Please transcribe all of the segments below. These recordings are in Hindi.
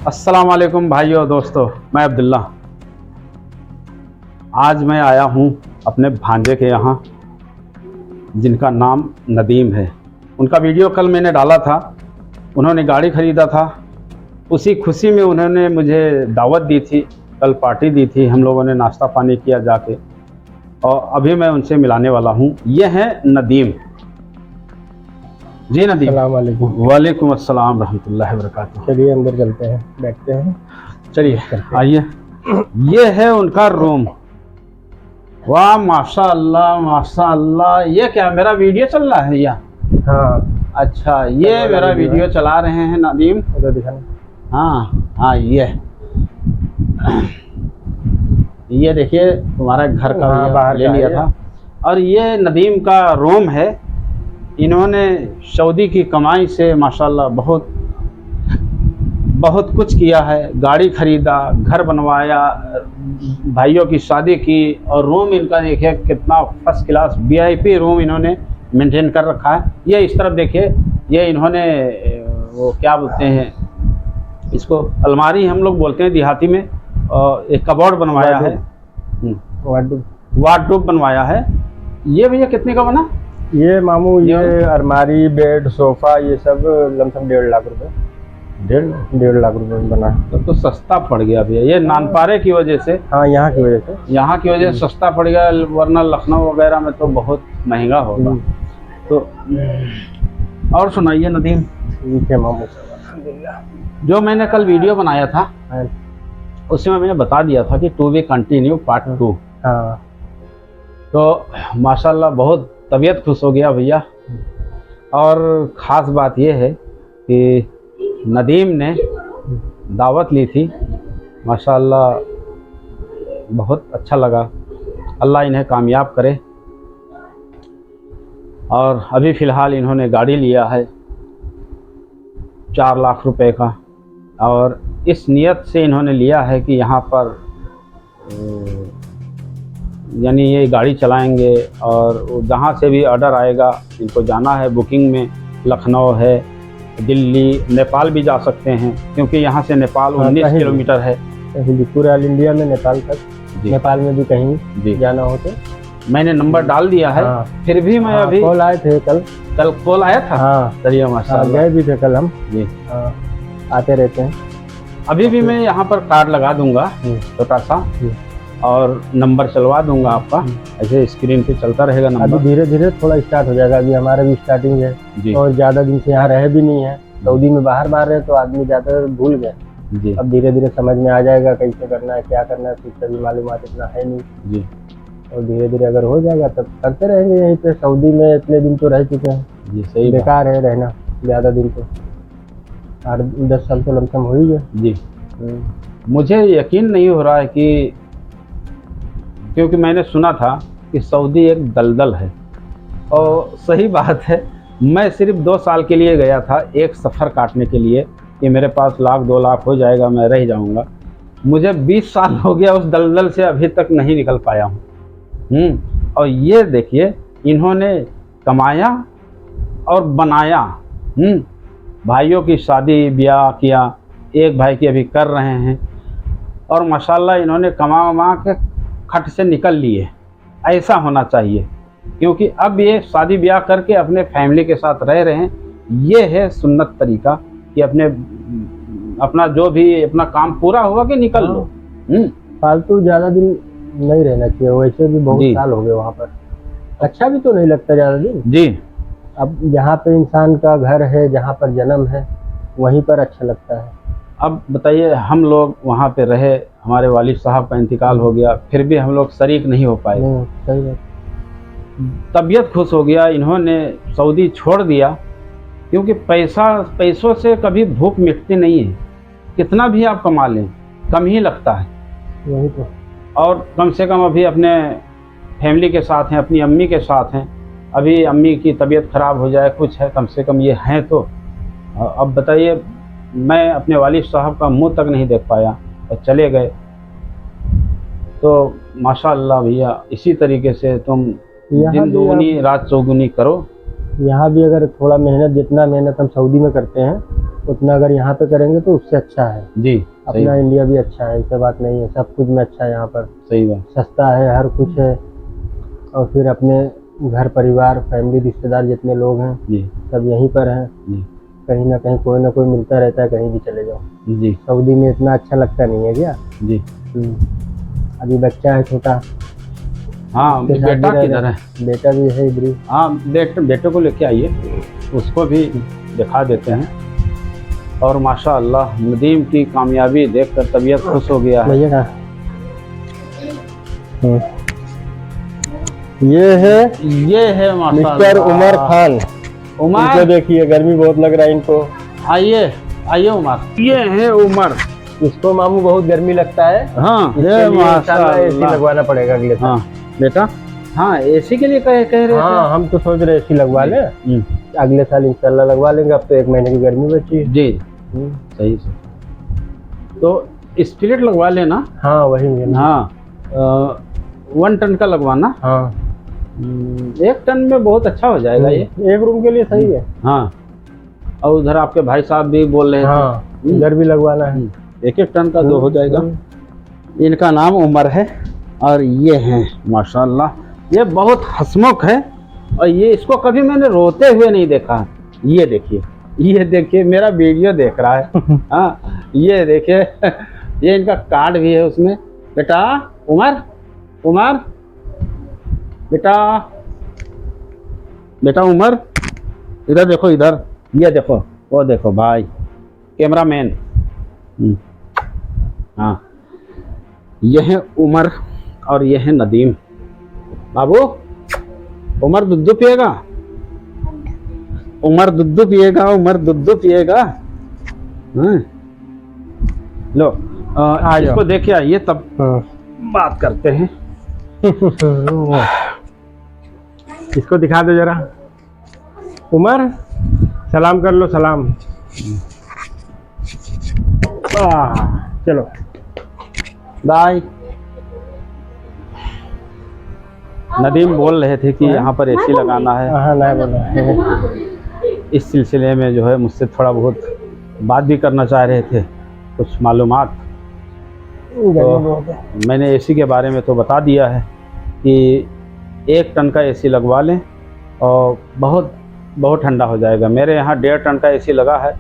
अस्सलाम वालेकुम भाइयों दोस्तों, मैं अब्दुल्ला। आज मैं आया हूँ अपने भांजे के यहाँ, जिनका नाम नदीम है। उनका वीडियो कल मैंने डाला था। उन्होंने गाड़ी ख़रीदा था, उसी खुशी में उन्होंने मुझे दावत दी थी, कल पार्टी दी थी। हम लोगों ने नाश्ता पानी किया जाके, और अभी मैं उनसे मिलाने वाला हूँ। ये हैं नदीम जी। नदीम, अस्सलाम वालेकुम। वालेकुम अस्सलाम रहमतुल्लाहि व बरकातुहू। चलिए अंदर चलते हैं, बैठते हैं। चलिए आइए। ये है उनका रूम। वाह माशाअल्लाह माशाअल्लाह। ये क्या मेरा वीडियो चल रहा है या? हाँ अच्छा, ये मेरा वीडियो चला रहे हैं नदीम। उधर दिखाना। हाँ ये देखिए, तुम्हारा घर का हाँ, बाहर ले लिया था। और ये नदीम का रूम है। इन्होंने सऊदी की कमाई से माशाल्लाह बहुत कुछ किया है। गाड़ी खरीदा, घर बनवाया, भाइयों की शादी की, और रूम इनका देखिए कितना फर्स्ट क्लास VIP रूम इन्होंने मेंटेन कर रखा है। ये इस तरफ देखिए, ये इन्होंने वो क्या बोलते हैं इसको, अलमारी हम लोग बोलते हैं देहाती में, और एक कबोर्ड बनवाया है, वार्डरोब बनवाया है। ये भैया कितने का बना? ये मामू, ये अलमारी, बेड, सोफा, ये सब लमसम 1.5 लाख रुपए। 1.5 लाख रुपए में बना है। तो सस्ता पड़ गया भैया, ये नानपारे की वजह से। हाँ, यहाँ की वजह से। यहाँ की वजह से सस्ता पड़ गया, वरना लखनऊ वगैरह में तो बहुत महंगा होगा। तो और सुनाइए नदीम। ठीक है मामू साहब। जो मैंने कल वीडियो बनाया था उसमें मैंने बता दिया था कि टू बी कंटिन्यू पार्ट 2। हाँ, तो माशाल्लाह बहुत तबीयत खुश हो गया भैया। और ख़ास बात यह है कि नदीम ने दावत ली थी, माशाल्लाह बहुत अच्छा लगा। अल्लाह इन्हें कामयाब करे। और अभी फ़िलहाल इन्होंने गाड़ी लिया है 4 लाख रुपए का, और इस नियत से इन्होंने लिया है कि यहाँ पर यानी ये गाड़ी चलाएंगे, और जहाँ से भी ऑर्डर आएगा इनको जाना है। बुकिंग में लखनऊ है, दिल्ली, नेपाल भी जा सकते हैं, क्योंकि यहाँ से नेपाल 19 किलोमीटर है। पूरे ऑल इंडिया में नेपाल तक। नेपाल में भी कहीं जाना हो तो मैंने नंबर डाल दिया है। हाँ। फिर भी मैं अभी कॉल आए थे कल कॉल आया था। हाँ, चलिए माशाल्लाह, गए भी थे कल हम जी। हाँ, आते रहते हैं। अभी भी मैं यहाँ पर कार्ड लगा दूंगा छोटा सा, और नंबर चलवा दूंगा आपका। ऐसे स्क्रीन पे चलता रहेगा नंबर। अभी धीरे धीरे थोड़ा स्टार्ट हो जाएगा। अभी हमारा भी स्टार्टिंग है जी। और ज़्यादा दिन से यहाँ रहे भी नहीं है। सऊदी में बाहर रहे तो आदमी ज़्यादा भूल गए जी। अब धीरे धीरे समझ में आ जाएगा कैसे करना है, क्या करना है। कुछ सभी मालूमात इतना है नहीं जी। और धीरे धीरे अगर हो जाएगा तब करते रहेंगे। यहीं पे सऊदी में इतने दिन तो रह चुके हैं जी। सही बेकार है रहना ज़्यादा दिन। तो 8-10 साल तो लमसम हो ही गए जी। मुझे यकीन नहीं हो रहा है कि, क्योंकि मैंने सुना था कि सऊदी एक दलदल है, और सही बात है। मैं सिर्फ 2 साल के लिए गया था, एक सफ़र काटने के लिए, कि मेरे पास 1-2 लाख हो जाएगा, मैं रह जाऊंगा। मुझे 20 साल हो गया उस दलदल से, अभी तक नहीं निकल पाया हूँ। और ये देखिए, इन्होंने कमाया और बनाया। भाइयों की शादी ब्याह किया, एक भाई की अभी कर रहे हैं, और माशाल्लाह इन्होंने कमा के खट से निकल लिए। ऐसा होना चाहिए, क्योंकि अब ये शादी ब्याह करके अपने फैमिली के साथ रह रहे हैं। ये है सुन्नत तरीका कि अपना जो भी अपना काम पूरा हुआ कि निकल लो। फालतू ज़्यादा दिन नहीं रहना चाहिए। वैसे भी बहुत साल हो गए वहाँ पर, अच्छा भी तो नहीं लगता ज़्यादा दिन जी। अब जहाँ पे इंसान का घर है, जहाँ पर जन्म है, वहीं पर अच्छा लगता है। अब बताइए, हम लोग वहाँ पे रहे, हमारे वालिद साहब का इंतकाल हो गया, फिर भी हम लोग शरीक नहीं हो पाए। सही बात। तबीयत खुश हो गया, इन्होंने सऊदी छोड़ दिया, क्योंकि पैसों से कभी भूख मिटती नहीं है। कितना भी आप कमा लें कम ही लगता है। वही तो। और कम से कम अभी अपने फैमिली के साथ हैं, अपनी अम्मी के साथ हैं। अभी अम्मी की तबीयत ख़राब हो जाए, कुछ है, कम से कम ये हैं तो। अब बताइए, मैं अपने वालिद साहब का मुंह तक नहीं देख पाया और चले गए। तो माशाअल्लाह भैया, इसी तरीके से तुम दिन दोगुनी रात चौगुनी करो। यहाँ भी अगर थोड़ा मेहनत, जितना मेहनत हम सऊदी में करते हैं उतना अगर यहाँ पे करेंगे तो उससे अच्छा है। जी अपना इंडिया भी अच्छा है, ऐसे बात नहीं है, सब कुछ में अच्छा है यहाँ पर। सही बात। सस्ता है, हर कुछ है। और फिर अपने घर परिवार, फैमिली, रिश्तेदार जितने लोग हैं जी सब यहीं पर हैं। जी कहीं ना कहीं कोई ना कोई मिलता रहता है, कहीं भी चले जाओ। जी सऊदी में इतना अच्छा लगता नहीं है क्या? जी। अभी बच्चा है छोटा। हाँ, बेटा किधर है? बेटा भी है इधर ही। हाँ, बेटे को लेके आइए, उसको भी दिखा देते हैं। और माशाअल्लाह नदीम की कामयाबी देखकर तबीयत खुश हो गया है। भैया कहाँ? ये है माशाअल्लाह मिस्टर उमर खान। उमर, इनको देखिए, गर्मी बहुत लग रहा है इनको। आइए आइए उमर, ये है उमर। इसको मामू बहुत गर्मी लगता है। हाँ, ये माशाअल्लाह एसी लगवाना पड़ेगा अगले साल। हाँ बेटा, हाँ एसी के लिए कह रहे थे। हाँ, हम तो सोच रहे एसी लगवा लें, अगले साल इंशाल्लाह लगवा लेंगे। अब तो 1 महीने की गर्मी बची है। जी सही से। तो स्प्लिट लगवा लेना। हाँ वही है। हाँ 1 टन का लगवाना। हाँ 1 टन में बहुत अच्छा हो जाएगा ये। 1 रूम के लिए सही है। हाँ, और उधर आपके भाई साहब भी बोल रहे थे। हाँ, इधर भी लगवाना है। 1-1 टन का तो हो जाएगा। इनका नाम उमर है और ये हैं माशाल्लाह, ये बहुत हंसमुख है। और ये इसको कभी मैंने रोते हुए नहीं देखा। ये देखिए मेरा वीडियो देख रहा है। हाँ ये देखिए, ये इनका कार्ड भी है उसमें। बेटा उमर, उमर बेटा उमर, इधर देखो, इधर ये देखो, वो देखो भाई कैमरामैन। हाँ, ये है उमर और ये है नदीम। बाबू, उमर दूध पिएगा, उमर दूध पिएगा, उमर दूध पिएगा। लो इसको देखे आइए, तब बात करते हैं। इसको दिखा दो जरा। उमर, सलाम कर लो, सलाम। चलो बाय। नदीम बोल रहे थे कि यहाँ पर एसी लगाना है। हाँ नहीं बोला। इस सिलसिले में जो है मुझसे थोड़ा बहुत बात भी करना चाह रहे थे, कुछ मालूमात। तो मैंने एसी के बारे में तो बता दिया है कि 1 टन का एसी लगवा लें और बहुत बहुत ठंडा हो जाएगा। मेरे यहाँ 1.5 टन का एसी लगा है,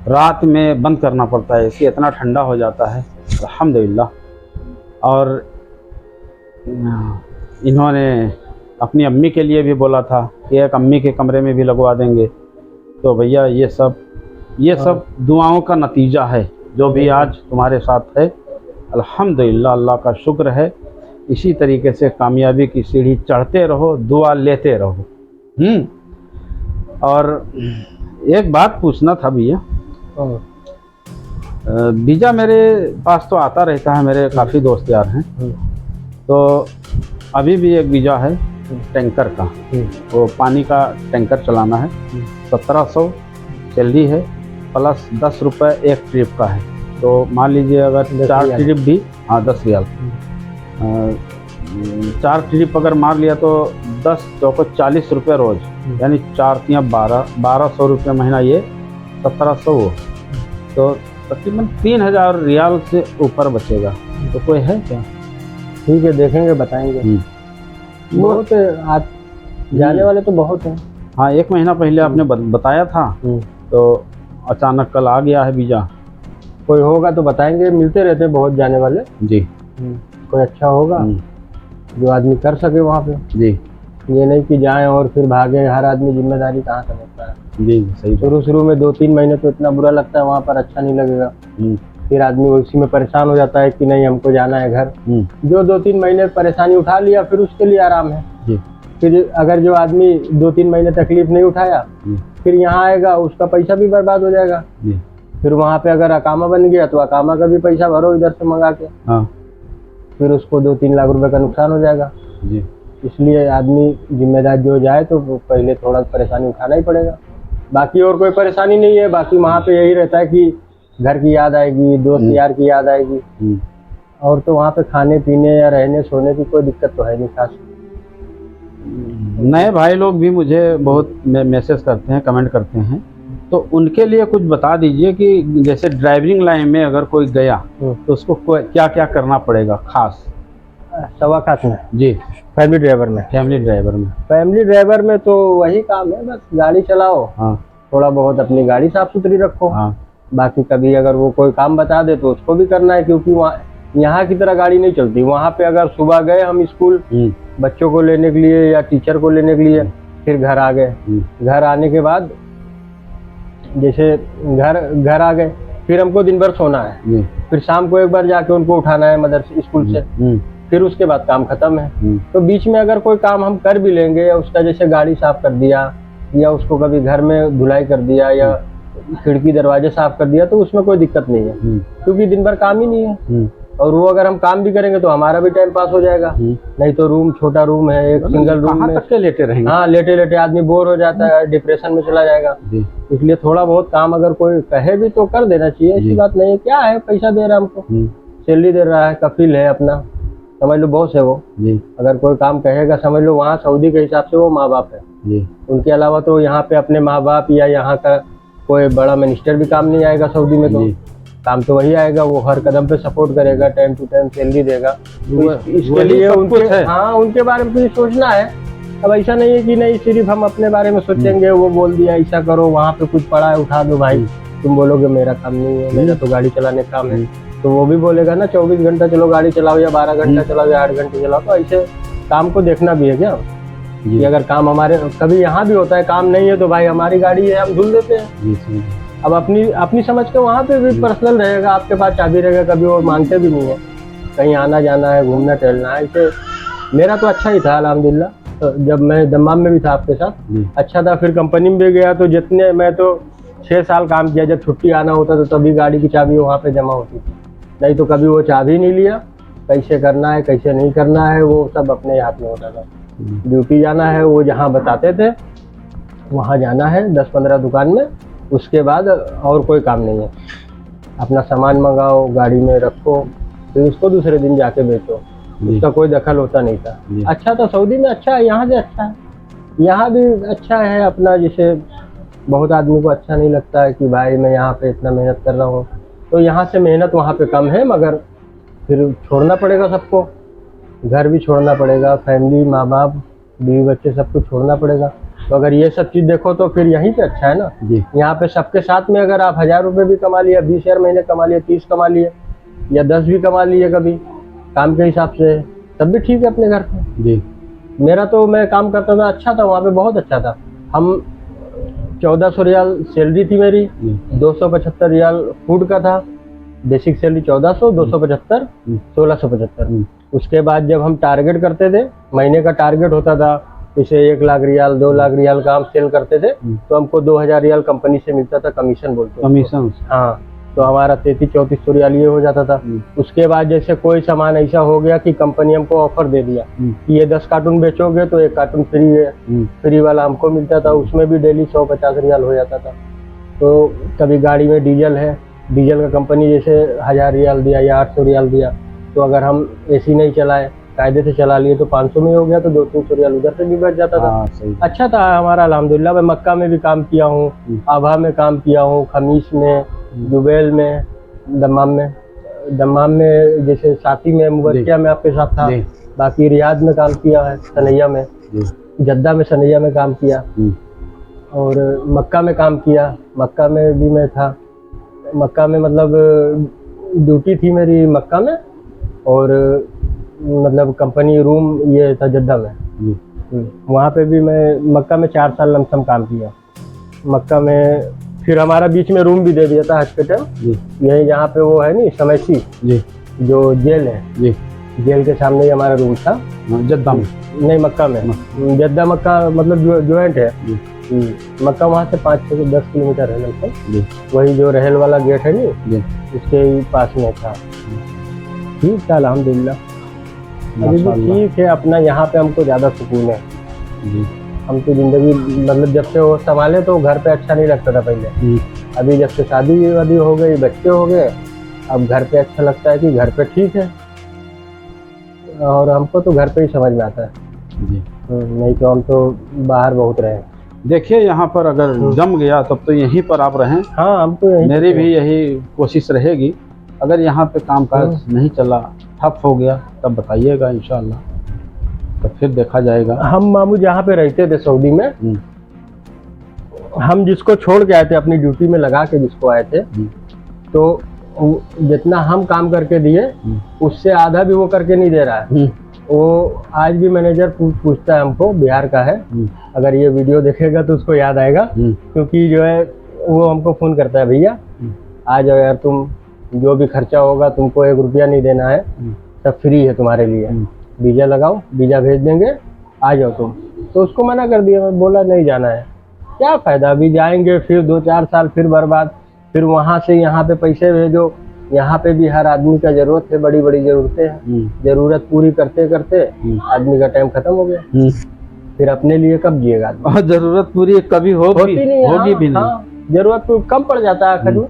रात में बंद करना पड़ता है एसी, इतना ठंडा हो जाता है अल्हम्दुलिल्लाह। और इन्होंने अपनी अम्मी के लिए भी बोला था कि एक अम्मी के कमरे में भी लगवा देंगे। तो भैया ये सब दुआओं का नतीजा है जो भी आज तुम्हारे साथ है। अल्हम्दुलिल्लाह, अल्लाह का शुक्र है। इसी तरीके से कामयाबी की सीढ़ी चढ़ते रहो, दुआ लेते रहो। और एक बात पूछना था भैया, वीज़ा मेरे पास तो आता रहता है, मेरे काफ़ी दोस्त यार हैं। तो अभी भी एक वीज़ा है टैंकर का, वो पानी का टैंकर चलाना है। 1700 सैलरी है, प्लस 10 रुपये एक ट्रिप का है। तो मान लीजिए अगर 4 ट्रिप भी, हाँ 10 रियाल, 4 ट्रिप अगर मार लिया तो 10 चौको 40 रुपये रोज़, यानी 4 तियाँ 1200 रुपये महीना, ये 1700 हो, तो तकरीबन 3000 रियाल से ऊपर बचेगा। तो कोई है क्या? ठीक है, देखेंगे, बताएंगे। बहुत आज जाने वाले तो बहुत हैं। हाँ, 1 महीना पहले आपने बताया था, तो अचानक कल आ गया है वीज़ा। कोई होगा तो बताएंगे, मिलते रहते हैं बहुत जाने वाले जी। कोई अच्छा होगा जो आदमी कर सके वहाँ पे जी। ये नहीं कि जाएं और फिर भागें। हर आदमी जिम्मेदारी कहाँ समझता है। जी सही। शुरू में 2-3 महीने तो इतना बुरा लगता है, वहाँ पर अच्छा नहीं लगेगा। फिर आदमी उसी में परेशान हो जाता है कि नहीं हमको जाना है घर। जो 2-3 महीने परेशानी उठा लिया फिर उसके लिए आराम है जी। फिर अगर जो आदमी 2-3 महीने तकलीफ नहीं उठाया फिर यहाँ आएगा, उसका पैसा भी बर्बाद हो जाएगा जी। फिर वहाँ पे अगर अकामा बन गया तो अकामा का भी पैसा भरो इधर से मंगा के। हाँ। फिर उसको 2-3 लाख रुपए का नुकसान हो जाएगा जी। इसलिए आदमी जिम्मेदार जो जाए तो पहले थोड़ा परेशानी उठाना ही पड़ेगा। बाकी और कोई परेशानी नहीं है। बाकी वहाँ पे यही रहता है कि घर की याद आएगी, दोस्त यार की याद आएगी। और तो वहाँ पे खाने पीने या रहने सोने की कोई दिक्कत तो है नहीं खास। नए भाई लोग भी मुझे बहुत मैसेज करते हैं, कमेंट करते हैं तो उनके लिए कुछ बता दीजिए कि जैसे ड्राइविंग लाइन में अगर कोई गया तो उसको क्या क्या करना पड़ेगा खास? सवा खास में जी, फैमिली ड्राइवर में। फैमिली ड्राइवर में तो वही काम है, बस गाड़ी चलाओ, हाँ, थोड़ा बहुत अपनी गाड़ी साफ सुथरी रखो। हाँ, बाकी कभी अगर वो कोई काम बता दे तो उसको भी करना है, क्योंकि वहाँ यहाँ की तरह गाड़ी नहीं चलती। वहाँ पे अगर सुबह गए हम स्कूल बच्चों को लेने के लिए या टीचर को लेने के लिए, फिर घर आ गए, घर आने के बाद जैसे घर आ गए, फिर हमको दिन भर सोना है, फिर शाम को एक बार जाके उनको उठाना है मदरसे स्कूल से, फिर उसके बाद काम खत्म है। तो बीच में अगर कोई काम हम कर भी लेंगे, या उसका जैसे गाड़ी साफ कर दिया, या उसको कभी घर में धुलाई कर दिया, या खिड़की दरवाजे साफ कर दिया, तो उसमें कोई दिक्कत नहीं है, क्योंकि दिन भर काम ही नहीं है। और वो अगर हम काम भी करेंगे तो हमारा भी टाइम पास हो जाएगा। नहीं तो रूम छोटा रूम है, एक सिंगल रूम में तक लेटे रहेंगे। हाँ, लेटे लेटे आदमी बोर हो जाता है, डिप्रेशन में चला जाएगा। इसलिए थोड़ा बहुत काम अगर कोई कहे भी तो कर देना चाहिए, ऐसी बात नहीं है। क्या है, पैसा दे रहा है हमको, सैलरी दे रहा है, कफिल है अपना, समझ लो बॉस है वो। अगर कोई काम कहेगा, समझ लो वहाँ सऊदी के हिसाब से वो माँ बाप है। उनके अलावा तो यहाँ पे अपने माँ बाप या यहाँ का कोई बड़ा मिनिस्टर भी काम नहीं आएगा सऊदी में। तो काम तो वही आएगा, वो हर कदम पे सपोर्ट करेगा, टाइम टू टाइम सैलरी देगा। तो इसके लिए उनके बारे में कुछ सोचना है। अब ऐसा नहीं है कि नहीं सिर्फ हम अपने बारे में सोचेंगे, वो बोल दिया ऐसा करो, वहाँ पे कुछ पड़ा है उठा दो भाई, तुम बोलोगे मेरा काम नहीं है, मेरा तो गाड़ी चलाने का काम है। तो वो भी बोलेगा ना 24 घंटा चलो गाड़ी चलाओ, या 12 घंटा चलाओ, या 8 घंटे चलाओ। तो ऐसे काम को देखना भी है क्या, कि अगर काम हमारे कभी यहाँ भी होता है, काम नहीं है तो भाई हमारी गाड़ी है, हम धुल देते हैं। अब अपनी समझ के वहाँ पे भी पर्सनल रहेगा, आपके पास चाबी रहेगा, कभी वो मांगते भी नहीं है। कहीं आना जाना है, घूमना टहलना है, इसे मेरा तो अच्छा ही था अल्हम्दुलिल्लाह। तो जब मैं दम्माम में भी था आपके साथ अच्छा था, फिर कंपनी में भी गया तो जितने मैं तो 6 साल काम किया। जब छुट्टी आना होता तो तभी गाड़ी की चाबी वहाँ पे जमा होती थी, नहीं तो कभी वो चाबी नहीं लिया। कैसे करना है कैसे नहीं करना है वो सब अपने हाथ में होता था। ड्यूटी जाना है वो जहाँ बताते थे वहाँ जाना है, 10-15 दुकान में, उसके बाद और कोई काम नहीं है। अपना सामान मंगाओ, गाड़ी में रखो, फिर उसको दूसरे दिन जाके बेचो, उसका कोई दखल होता नहीं था। अच्छा था सऊदी में, अच्छा है, यहाँ से अच्छा है, यहाँ भी अच्छा है अपना। जैसे बहुत आदमी को अच्छा नहीं लगता है कि भाई मैं यहाँ पे इतना मेहनत कर रहा हूँ, तो यहाँ से मेहनत वहाँ पे कम है, मगर फिर छोड़ना पड़ेगा सबको, घर भी छोड़ना पड़ेगा, फैमिली, माँ बाप, बीवी बच्चे सबको छोड़ना पड़ेगा। तो अगर ये सब चीज़ देखो तो फिर यहीं पे अच्छा है ना। यहाँ पे सबके साथ में अगर आप 1000 रुपये भी कमा लिए, 20,000 महीने कमा लिए, 30 कमा लिए, या 10 भी कमा लिए कभी काम के हिसाब से, तब भी ठीक है अपने घर पे। मेरा तो मैं काम करता था, अच्छा था वहाँ पे, बहुत अच्छा था। हम 1400 रियाल सैलरी थी मेरी, 275 रियाल फूड का था, बेसिक सैलरी 1400, 275, 1675। उसके बाद जब हम टारगेट करते थे, महीने का टारगेट होता था, जैसे 1 लाख रियाल 2 लाख रियाल का हम सेल करते थे, तो हमको 2000 रियाल कंपनी से मिलता था, कमीशन बोलते, कमीशन। हाँ, तो हमारा 3300-3400 रियाल ये हो जाता था। उसके बाद जैसे कोई सामान ऐसा हो गया कि कंपनी हमको ऑफर दे दिया कि ये 10 कार्टून बेचोगे तो 1 कार्टून फ्री है, फ्री वाला हमको मिलता था, उसमें भी डेली 150 रियाल हो जाता था। तो कभी गाड़ी में डीजल है, डीजल का कंपनी जैसे 1000 रियाल दिया या 800 रियाल दिया, तो अगर हम एसी नहीं चलाए, कायदे से चला लिए, तो 500 में हो गया, तो 200-300 रियाल उधर से भी बच जाता था। अच्छा था हमारा अल्हम्दुलिल्लाह। मैं मक्का में भी काम किया हूँ, आभा में काम किया हूँ, खमीस में, जुबैल में, दम्माम में जैसे साथी में, मुबक्किया में आपके साथ था। बाकी रियाद में काम किया है, सनैया में, जद्दा में सनैया में काम किया, और मक्का में काम किया। मक्का में भी मैं था, मक्का में मतलब ड्यूटी थी मेरी मक्का में, और मतलब कंपनी रूम ये था जद्दा में। वहाँ पे भी मैं मक्का में 4 साल लमसम काम किया मक्का में। फिर हमारा बीच में रूम भी दे दिया था हज के टाइम, यही जहाँ पे वो है नहीं समैसी जो जेल है, जेल के सामने ही हमारा रूम था। जद्दा में नहीं, मक्का में। जद्दा मक्का मतलब ज्वाइंट है। मक्का वहाँ से 5 से 10 किलोमीटर है लमसम, वही जो रहल वाला गेट है नहीं, उसके पास में था। ठीक था अल्हम्दुलिल्लाह, अभी भी ठीक है अपना। यहाँ पे हमको ज़्यादा सुकून है। हम तो ज़िंदगी मतलब जब से वो संभाले तो घर पे अच्छा नहीं लगता था पहले। अभी जब से शादी वादी हो गई, बच्चे हो गए, अब घर पे अच्छा लगता है कि घर पे ठीक है, और हमको तो घर पे ही समझ में आता है। नहीं तो हम तो बाहर बहुत रहे। देखिए यहाँ पर अगर जम गया तब तो यहीं पर आप रहें। हाँ, हम तो यहीं मेरी भी यही कोशिश रहेगी। अगर यहाँ पे कामकाज नहीं चला, ठप हो गया, तब बताइएगा इंशाल्लाह, तो फिर देखा जाएगा। हम मामू जहाँ पे रहते थे सऊदी में, हम जिसको छोड़ के आए थे, अपनी ड्यूटी में लगा के जिसको आए थे, तो जितना हम काम करके दिए उससे आधा भी वो करके नहीं दे रहा है। वो आज भी मैनेजर पूछता है हमको, बिहार का है, अगर ये वीडियो देखेगा तो उसको याद आएगा, क्योंकि जो है वो हमको फोन करता है, भैया आ जाओ यार, तुम जो भी खर्चा होगा तुमको 1 रुपया नहीं देना है, सब फ्री है तुम्हारे लिए, वीजा लगाओ, वीजा भेज देंगे, आ जाओ तुम। तो उसको मना कर दिया, मैं बोला नहीं जाना है, क्या फायदा, अभी जाएंगे फिर 2-4 साल फिर बर्बाद, फिर वहाँ से यहाँ पे पैसे भेजो। यहाँ पे भी हर आदमी का जरूरत है, बड़ी बड़ी जरूरतें हैं, जरूरत पूरी करते करते आदमी का टाइम खत्म हो गया, फिर अपने लिए कब जिएगा आदमी? और जरूरत पूरी कभी होगी भी नहीं। हाँ, जरूरत तो कम पड़ जाता है आखिर में,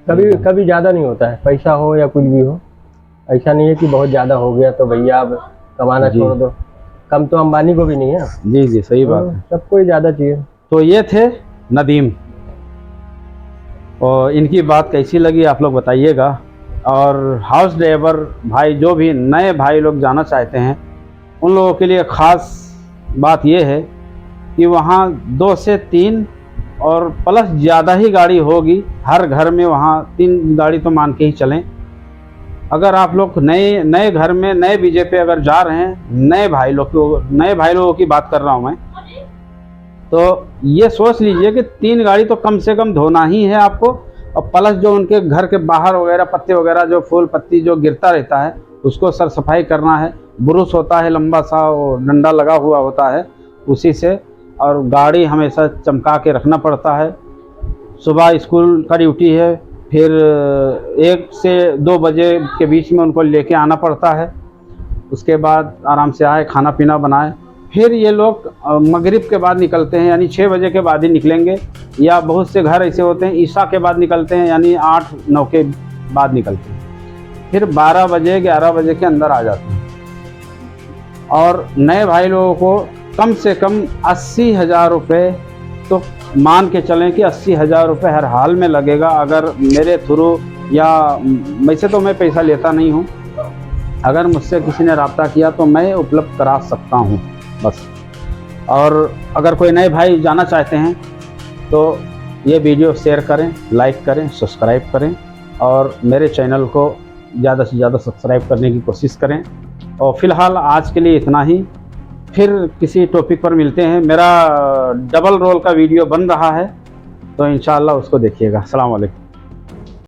कभी कभी ज्यादा नहीं होता है, पैसा हो या कुछ भी हो। ऐसा नहीं है कि बहुत ज्यादा हो गया तो भैया अब कमाना छोड़ दो, कम तो अंबानी को भी नहीं है। जी जी, सही बात है, सबको ही ज्यादा चाहिए। तो ये थे नदीम, और इनकी बात कैसी लगी आप लोग बताइएगा। और हाउस ड्राइवर भाई, जो भी नए भाई लोग जाना चाहते हैं, उन लोगों के लिए ख़ास बात यह है कि वहाँ 2 से 3 और प्लस ज़्यादा ही गाड़ी होगी हर घर में, वहाँ 3 गाड़ी तो मान के ही चलें। अगर आप लोग नए घर में नए वीजे पे अगर जा रहे हैं, नए भाई लोगों की बात कर रहा हूँ मैं, तो ये सोच लीजिए कि 3 गाड़ी तो कम से कम धोना ही है आपको, और प्लस जो उनके घर के बाहर वगैरह पत्ते वगैरह जो फूल पत्ती जो गिरता रहता है उसको सर सफाई करना है। ब्रुश होता है, लंबा सा डंडा लगा हुआ होता है उसी से, और गाड़ी हमेशा चमका के रखना पड़ता है। सुबह स्कूल का ड्यूटी है, फिर 1 से 2 बजे के बीच में उनको लेके आना पड़ता है। उसके बाद आराम से आए, खाना पीना बनाए, फिर ये लोग मगरिब के बाद निकलते हैं, यानी 6 बजे के बाद ही निकलेंगे, या बहुत से घर ऐसे होते हैं ईशा के बाद निकलते हैं, यानी 8-9 के बाद निकलते हैं, फिर 12 बजे 11 बजे के अंदर आ जाते हैं। और नए भाई लोगों को कम से कम 80,000 रुपये तो मान के चलें कि 80,000 रुपये हर हाल में लगेगा। अगर मेरे थ्रू, या वैसे तो मैं पैसा लेता नहीं हूँ, अगर मुझसे किसी ने रब्ता किया तो मैं उपलब्ध करा सकता हूँ बस। और अगर कोई नए भाई जाना चाहते हैं तो ये वीडियो शेयर करें, लाइक करें, सब्सक्राइब करें, और मेरे चैनल को ज़्यादा से ज़्यादा सब्सक्राइब करने की कोशिश करें। और फ़िलहाल आज के लिए इतना ही, फिर किसी टॉपिक पर मिलते हैं। मेरा डबल रोल का वीडियो बन रहा है, तो इंशाअल्लाह उसको देखिएगा। अस्सलाम वालेकुम।